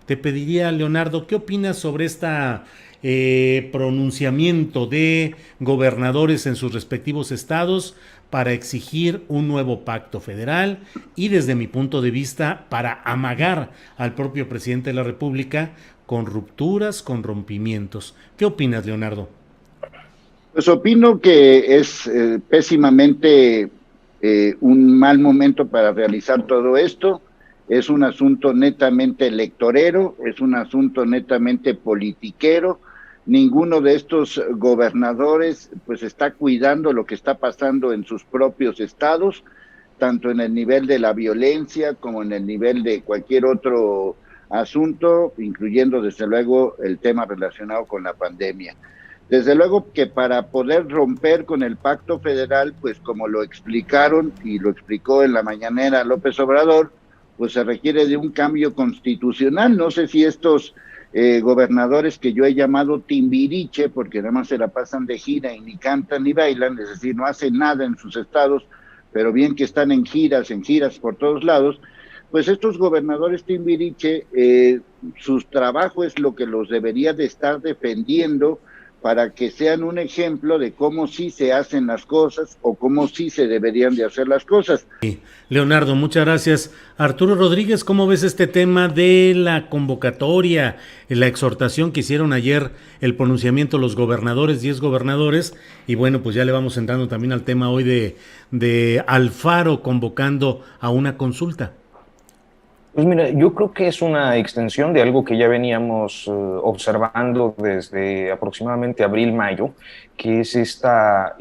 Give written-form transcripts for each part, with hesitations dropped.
te pediría, Leonardo, ¿qué opinas sobre esta pronunciamiento de gobernadores en sus respectivos estados para exigir un nuevo pacto federal y, desde mi punto de vista, para amagar al propio presidente de la República con rupturas, con rompimientos? ¿Qué opinas, Leonardo? Pues opino que es pésimamente un mal momento para realizar todo esto. Es un asunto netamente electorero, es un asunto netamente politiquero. Ninguno de estos gobernadores pues está cuidando lo que está pasando en sus propios estados, tanto en el nivel de la violencia como en el nivel de cualquier otro asunto, incluyendo desde luego el tema relacionado con la pandemia. Desde luego que para poder romper con el pacto federal, pues como lo explicaron y lo explicó en la mañanera López Obrador, pues se requiere de un cambio constitucional. No sé si estos gobernadores que yo he llamado timbiriche, porque nada más se la pasan de gira y ni cantan ni bailan, es decir, no hacen nada en sus estados, pero bien que están en giras por todos lados, pues estos gobernadores timbiriche, su trabajo es lo que los debería de estar defendiendo para que sean un ejemplo de cómo sí se hacen las cosas o cómo sí se deberían de hacer las cosas. Leonardo, muchas gracias. Arturo Rodríguez, ¿cómo ves este tema de la convocatoria, la exhortación que hicieron ayer, el pronunciamiento de los gobernadores, 10 gobernadores? Y bueno, pues ya le vamos entrando también al tema hoy de Alfaro convocando a una consulta. Pues mira, yo creo que es una extensión de algo que ya veníamos observando desde aproximadamente abril-mayo, que es esta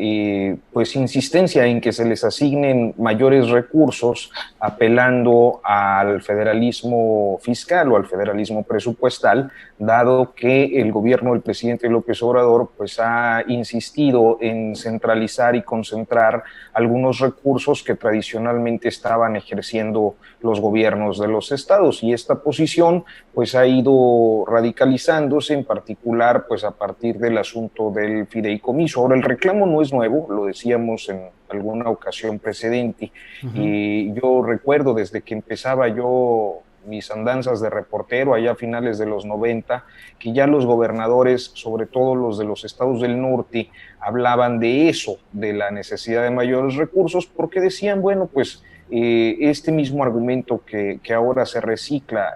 pues insistencia en que se les asignen mayores recursos apelando al federalismo fiscal o al federalismo presupuestal, dado que el gobierno del presidente López Obrador pues ha insistido en centralizar y concentrar algunos recursos que tradicionalmente estaban ejerciendo los gobiernos de los estados, y esta posición pues ha ido radicalizándose, en particular pues a partir del asunto del fideicomiso. Ahora, el reclamo no es nuevo, lo decíamos en alguna ocasión precedente, Ujú. y yo recuerdo desde que empezaba yo mis andanzas de reportero allá a finales de los 90, que ya los gobernadores, sobre todo los de los estados del norte, hablaban de eso, de la necesidad de mayores recursos, porque decían, bueno, pues este mismo argumento que ahora se recicla,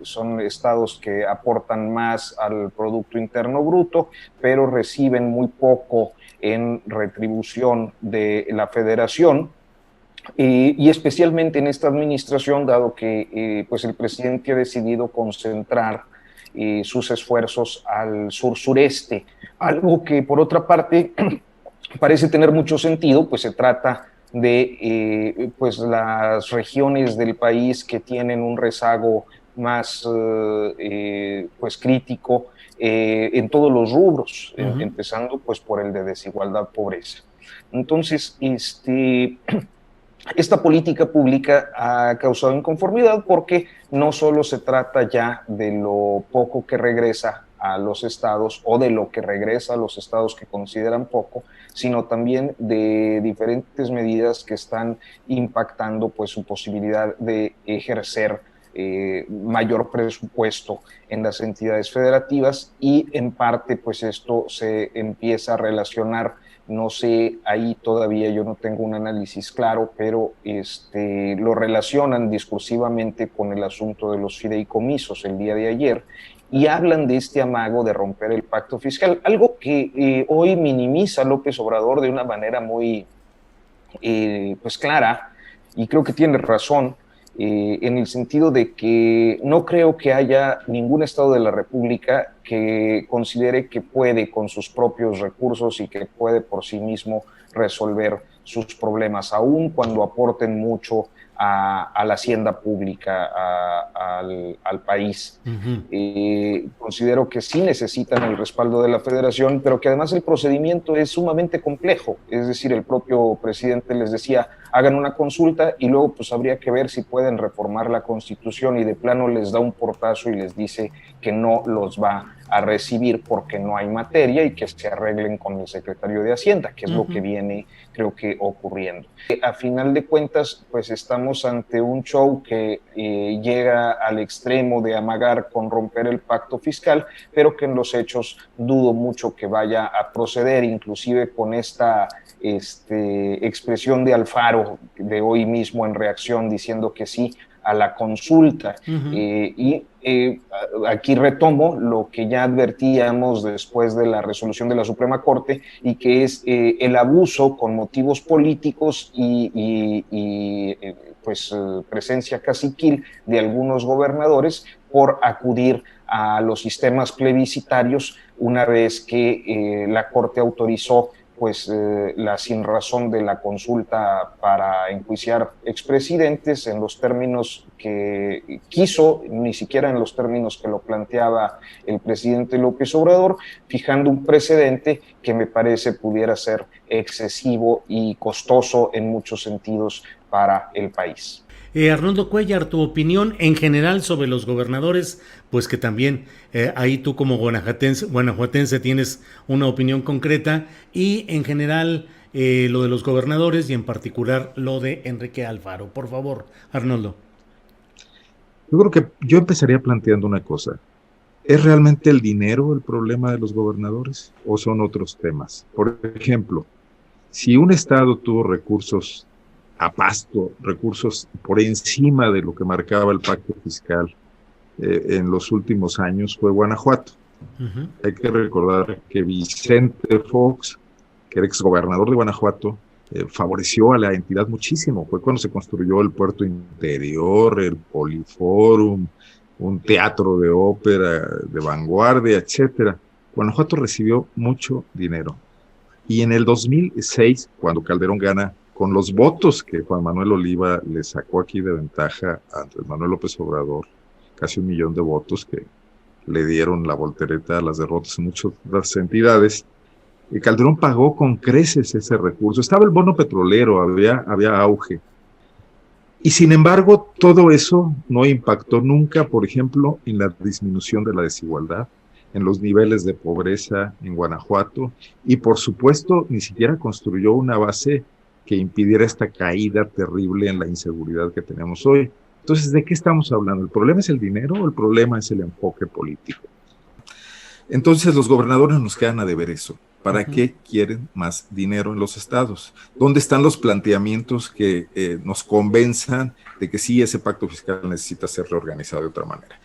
son estados que aportan más al Producto Interno Bruto, pero reciben muy poco en retribución de la federación, y especialmente en esta administración, dado que pues el presidente ha decidido concentrar sus esfuerzos al sur-sureste, algo que por otra parte parece tener mucho sentido, pues se trata de pues las regiones del país que tienen un rezago más pues crítico en todos los rubros, Ujú. empezando pues por el de desigualdad, pobreza. Entonces, esta política pública ha causado inconformidad porque no solo se trata ya de lo poco que regresa a los estados o de lo que regresa a los estados que consideran poco, sino también de diferentes medidas que están impactando pues su posibilidad de ejercer mayor presupuesto en las entidades federativas, y en parte pues esto se empieza a relacionar, no sé, ahí todavía yo no tengo un análisis claro, pero lo relacionan discursivamente con el asunto de los fideicomisos el día de ayer, y hablan de este amago de romper el pacto fiscal, algo que hoy minimiza López Obrador de una manera muy pues clara, y creo que tiene razón, en el sentido de que no creo que haya ningún estado de la República que considere que puede con sus propios recursos y que puede por sí mismo resolver sus problemas, aun cuando aporten mucho a la hacienda pública, al país. Ujú. Considero que sí necesitan el respaldo de la federación, pero que además el procedimiento es sumamente complejo. Es decir, el propio presidente les decía, hagan una consulta y luego pues habría que ver si pueden reformar la Constitución, y de plano les da un portazo y les dice que no los va a recibir porque no hay materia y que se arreglen con el secretario de Hacienda, que es lo que viene, creo que, ocurriendo. A final de cuentas, pues estamos ante un show que llega al extremo de amagar con romper el pacto fiscal, pero que en los hechos dudo mucho que vaya a proceder, inclusive con esta expresión de Alfaro de hoy mismo en reacción diciendo que sí a la consulta. Aquí retomo lo que ya advertíamos después de la resolución de la Suprema Corte, y que es el abuso con motivos políticos y presencia caciquil de algunos gobernadores por acudir a los sistemas plebiscitarios una vez que la Corte autorizó la sinrazón de la consulta para enjuiciar expresidentes en los términos que quiso, ni siquiera en los términos que lo planteaba el presidente López Obrador, fijando un precedente que me parece pudiera ser excesivo y costoso en muchos sentidos para el país. Arnoldo Cuellar, tu opinión en general sobre los gobernadores, pues que también ahí tú como guanajuatense tienes una opinión concreta, y en general lo de los gobernadores y en particular lo de Enrique Alfaro. Por favor, Arnoldo. Yo creo que yo empezaría planteando una cosa. ¿Es realmente el dinero el problema de los gobernadores o son otros temas? Por ejemplo, si un estado tuvo recursos a pasto, recursos por encima de lo que marcaba el pacto fiscal en los últimos años, fue Guanajuato. Hay que recordar que Vicente Fox, que era exgobernador de Guanajuato, favoreció a la entidad muchísimo. Fue cuando se construyó el puerto interior, el Poliforum, un teatro de ópera de vanguardia, etcétera. Guanajuato recibió mucho dinero. Y en el 2006, cuando Calderón gana, con los votos que Juan Manuel Oliva le sacó aquí de ventaja a Andrés Manuel López Obrador, casi 1 millón de votos que le dieron la voltereta a las derrotas en muchas otras entidades, Calderón pagó con creces ese recurso. Estaba el bono petrolero, había auge. Y sin embargo, todo eso no impactó nunca, por ejemplo, en la disminución de la desigualdad, en los niveles de pobreza en Guanajuato, y por supuesto, ni siquiera construyó una base que impidiera esta caída terrible en la inseguridad que tenemos hoy. Entonces, ¿de qué estamos hablando? ¿El problema es el dinero o el problema es el enfoque político? Entonces, los gobernadores nos quedan a deber eso. ¿Para qué quieren más dinero en los estados? ¿Dónde están los planteamientos que nos convenzan de que sí, ese pacto fiscal necesita ser reorganizado de otra manera?